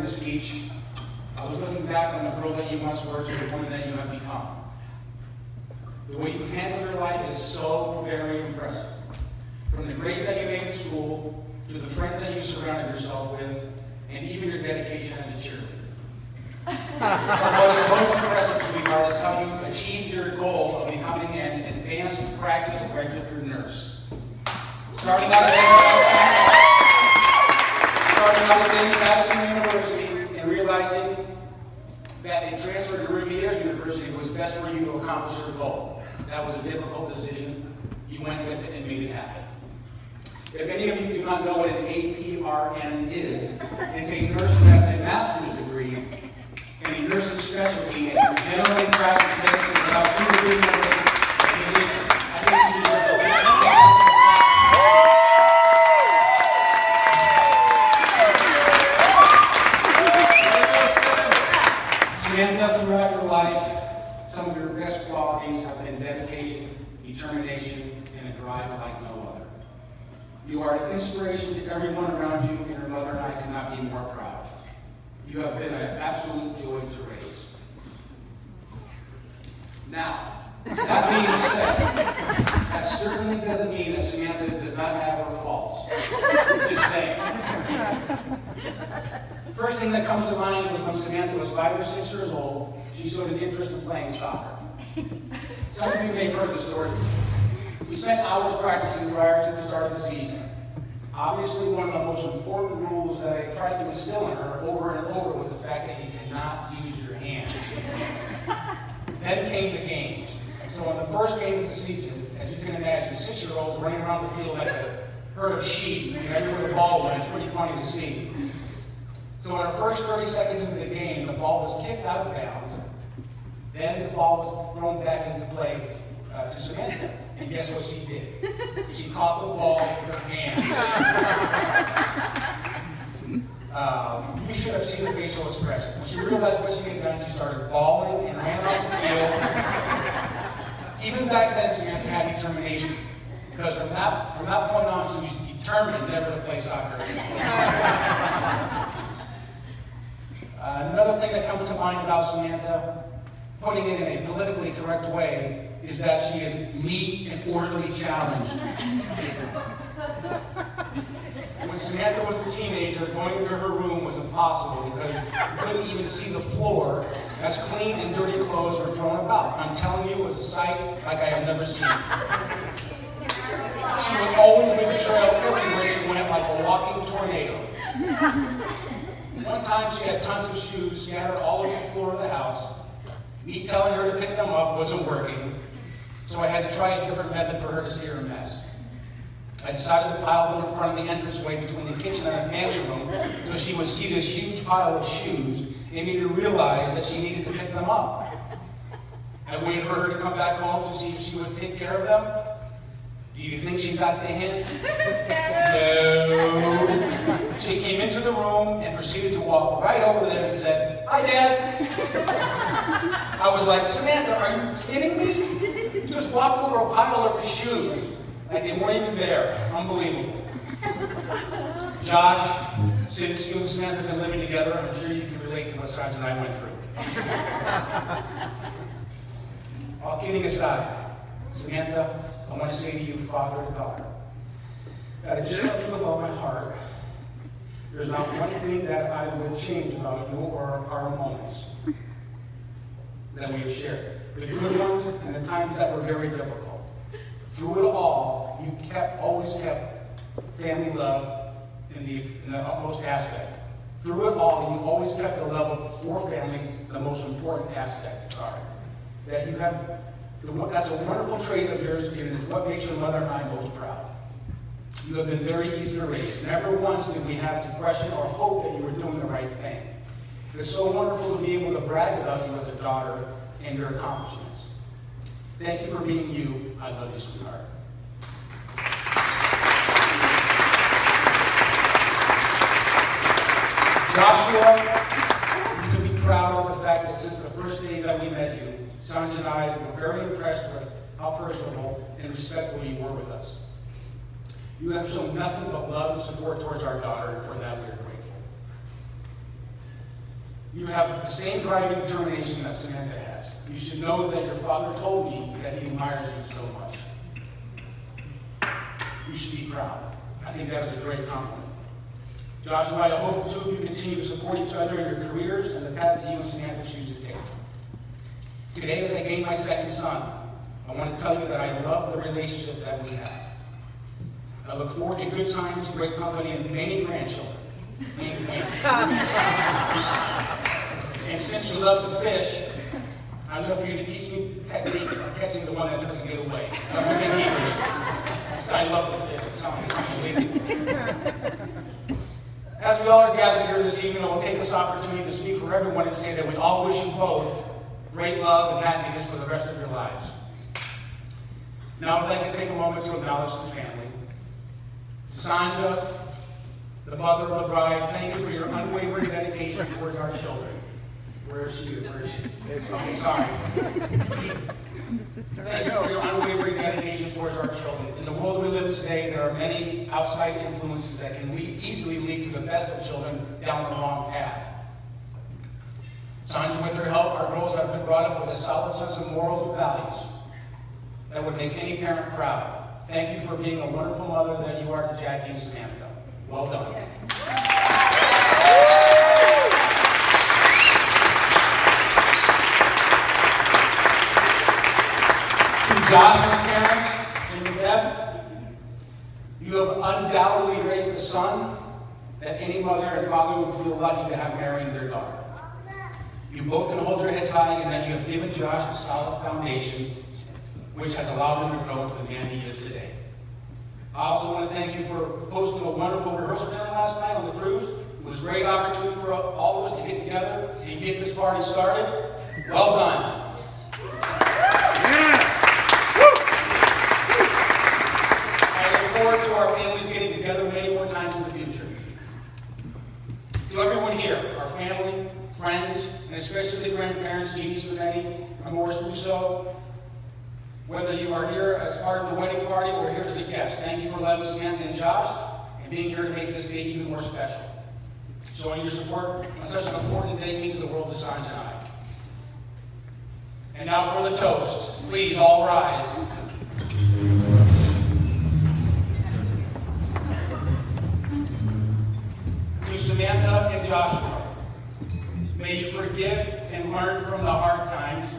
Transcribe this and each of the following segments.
this speech, I was looking back on the girl that you once were to the woman that you have become. The way you've handled your life is so very impressive. From the grades that you made in school, to the friends that you surrounded yourself with, and even your dedication as a cheerleader. What is most impressive, sweetheart, is how you achieved your goal of becoming an advanced practice registered nurse. Starting out at Madison University and realizing that a transfer to Riviera University was best for you to accomplish your goal. That was a difficult decision. You went with it and made it happen. If any of you do not know what an APRN is, it's a nurse who has a master's degree and a nursing specialty and can generally practice medicine without supervision of a physician. I think she deserves a Samantha, throughout your life, some of your best qualities have been dedication, determination, and a drive like no other. You are an inspiration to everyone around you, and your mother and I cannot be more proud. You have been an absolute joy to raise. Now, that being said, that certainly doesn't mean that Samantha does not have her faults. Just saying. First thing that comes to mind was when Samantha was 5 or 6 years old, she showed an interest in playing soccer. Some of you may have heard the story. We spent hours practicing prior to the start of the season. Obviously, one of the most important rules that I tried to instill in her over and over was the fact that you cannot use your hands. Then came the games. So in the first game of the season, as you can imagine, 6-year-olds running around the field like a herd of sheep, and everywhere the ball went. It's pretty funny to see. So in the first 30 seconds into the game, the ball was kicked out of bounds. Then the ball was thrown back into play to Samantha. And guess what she did? She caught the ball with her hands. You should have seen the facial expression. When she realized what she had done, she started bawling and ran off the field. Even back then, Samantha had determination. Because from that point on, she was determined never to play soccer again. Another thing that comes to mind about Samantha, putting it in a politically correct way, is that she is neat and orderly challenged. When Samantha was a teenager, going into her room was impossible because you couldn't even see the floor as clean and dirty clothes were thrown about. I'm telling you, it was a sight like I have never seen. She would always leave a trail everywhere she went like a walking tornado. One time she had tons of shoes scattered all over the floor of the house. Me telling her to pick them up wasn't working, so I had to try a different method for her to see her mess. I decided to pile them in front of the entranceway between the kitchen and the family room so she would see this huge pile of shoes and me to realize that she needed to pick them up. I waited for her to come back home to see if she would take care of them. Do you think she got the hint? No. She came into the room and proceeded to walk right over there and said, "Hi, Dad." I was like, "Samantha, are you kidding me? You just walked over a pile of shoes like they weren't even there." Unbelievable. Josh, since you and Samantha have been living together, I'm sure you can relate to what Sanj and I went through. All kidding aside, Samantha, I want to say to you, father and daughter, that I just love you with all my heart. There's not one thing that I would change about you or our moments that we have shared. The good ones and the times that were very difficult. Through it all, you always kept family love in the utmost aspect. Through it all, you always kept the love for family the most important aspect. Sorry. That you have. That's a wonderful trait of yours, and it's what makes your mother and I most proud. You have been very easy to raise. Never once did we have to question or hope that you were doing the right thing. It's so wonderful to be able to brag about you as a daughter and your accomplishments. Thank you for being you. I love you, sweetheart. Joshua, you can be proud of the fact that since the first day that we met you, Sanj and I were very impressed with how personable and respectful you were with us. You have shown nothing but love and support towards our daughter, and for that we are grateful. You have the same driving determination that Samantha has. You should know that your father told me that he admires you so much. You should be proud. I think that is a great compliment. Josh and I hope the two of you continue to support each other in your careers and the paths that you and Samantha choose to take. Today, as I gain my second son, I want to tell you that I love the relationship that we have. I look forward to good times, great company, and many grandchildren. And since you love to fish, I'd love for you to teach me the technique of catching the one that doesn't get away. I love the fish. I'm telling you. As we all are gathered here this evening, I will take this opportunity to speak for everyone and say that we all wish you both great love and happiness for the rest of your lives. Now I'd like to take a moment to acknowledge the family. Sandra, the mother of the bride, thank you for your unwavering dedication towards our children. Where is she? Where is she? Okay, sorry. Thank you for your unwavering dedication towards our children. In the world we live today, there are many outside influences that can easily lead to the best of children down the wrong path. Sandra, with her help, our girls have been brought up with a solid sense of morals and values that would make any parent proud. Thank you for being a wonderful mother that you are to Jackie and Samantha. Well done. Yes. To Josh's parents, Jim and Deb, you have undoubtedly raised a son that any mother and father would feel lucky to have marrying their daughter. You both can hold your heads high in that you have given Josh a solid foundation, which has allowed him to grow into the man he is today. I also want to thank you for hosting a wonderful rehearsal dinner last night on the cruise. It was a great opportunity for all of us to get together and get this party started. Well done. I look forward to our families getting together many more times in the future. To everyone here, our family, friends, and especially the grandparents, Jeannie Spinelli and Morris Rousseau, whether you are here as part of the wedding party or here as a guest, thank you for loving Samantha and Josh and being here to make this day even more special. Showing your support on such an important day means the world to Sandra and I. And now for the toast. Please all rise. To Samantha and Joshua, may you forgive and learn from the hard times.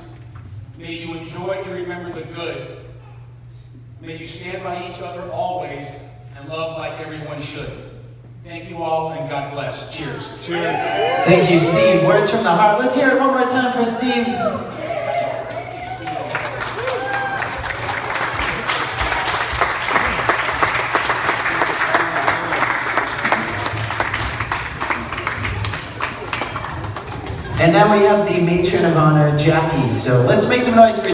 May you enjoy and remember the good. May you stand by each other always and love like everyone should. Thank you all and God bless. Cheers. Cheers. Thank you, Steve. Words from the heart. Let's hear it one more time for Steve. And now we have the matron of honor, Jackie. So let's make some noise for